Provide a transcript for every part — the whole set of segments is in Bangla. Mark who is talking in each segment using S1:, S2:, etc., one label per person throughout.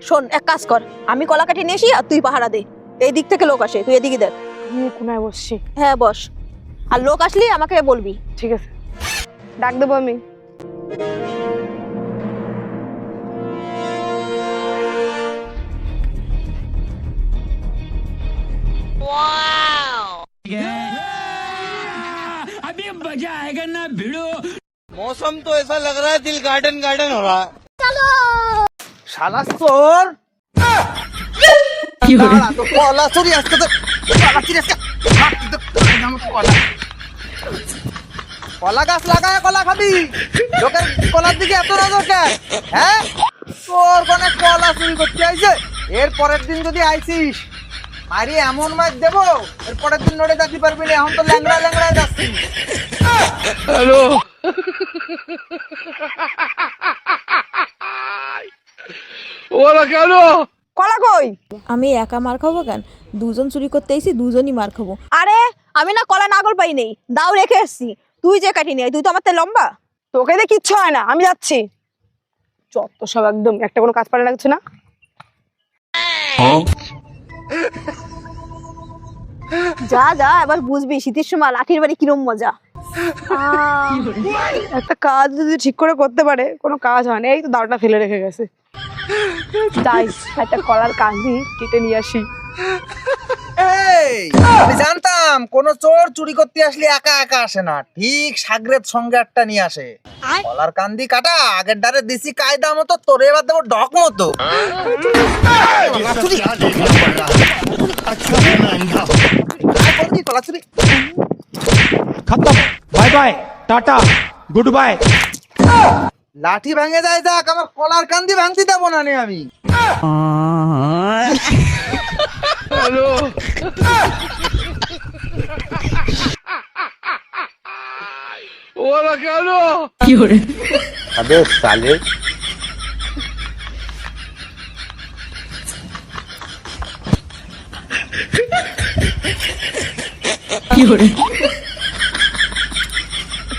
S1: শোন, এক কাজ কর, আমি কলা কাটি নিয়ে আসি আর তুই পাহারা দে। এই দিক থেকে লোক আসে, তুই এদিকে দেখ।
S2: আমি কোনায় বসছি।
S1: হ্যাঁ বস, আর লোক আসলে আমাকে বলবি।
S2: ঠিক আছে, ডাক দেবো আমি।
S3: अभी मजा आएगा ना भिड़ो।
S4: मौसम तो ऐसा लग रहा है दिल गार्डन गार्डन हो रहा है। শালা চোর দাঁড়া, তো কলা চুরি আজকে তো কলা চুরি আজকে কলা গাছ লাগায় কলা খাবি, লোকের কলার দিকে এত নজর কেন? হ্যাঁ, তোর কোনে কলা চুরি করতে আইছে? এর পরের দিন যদি আইছিস মারি এমন মাছ দেবো, এর পরের দিন নড়ে যেতে পারবি না। এখন তো ল্যাংড়া ল্যাংড়ায় যাচ্ছি।
S3: हेलो ওরা কেন?
S2: কলা কই?
S1: আমি একা মার খাবো কেন? দুজন চুরি করতে এসেছি, দুজনই মার খাবো। আরে আমি না কলা নাগল পাই নেই, দাও রেখে এসছি। তুই যে কাটি নিয়ে, তুই তো আমার থেকে লম্বা।
S2: তোকে দিয়ে কিচ্ছু হয় না, আমি যাচ্ছি। যত সব একদম একটা কোনো কাজ পারে লাগছে না।
S1: যা যা, এবার বুঝবি শীতের সময় লাঠির বাড়ি কিরম মজা।
S2: একটা কাজ যদি ঠিক করে করতে পারে, কোনো কাজ হয় না। এই তো দাওটা ফেলে রেখে গেছে। যাই একটা কলার কাঁদি কেটে নিয়ে আসি।
S4: এই, আমি জানতাম কোন চোর চুরি করতে আসলে একা একা আসে না, ঠিক সাগরের সঙ্গে একটা নিয়ে আসে। কলার কান্দি কাটা আগের ডারে দিছি কায়দা মতো, তোরে এবার দেবো ডক মতো। কলা চুরি
S3: खत्म, bye bye, tata, goodbye.
S4: লাঠি ভেঙে যায় যাক, আমার কলার কান্দি ভাঙতে দেবো না নে আমি।
S3: हेलो ওরা কেন?
S4: अबे साले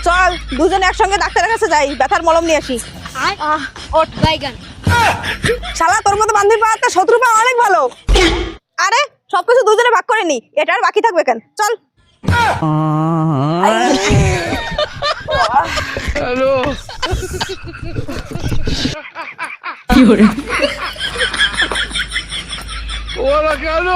S1: চল দুজন একসঙ্গে ডাক্তারের কাছে যাই, ব্যথার মলম নিয়ে আসি।
S5: ওঠ বাইগান।
S1: শালা তোর মতো বান্ধবী পাওয়াতে শত্রু পাওয়া অনেক ভালো। আরে সবকিছু দুজনে ভাগ করে নি, এটা আর বাকি থাকবে কেন? চল।
S3: हेलो ওরা কেন?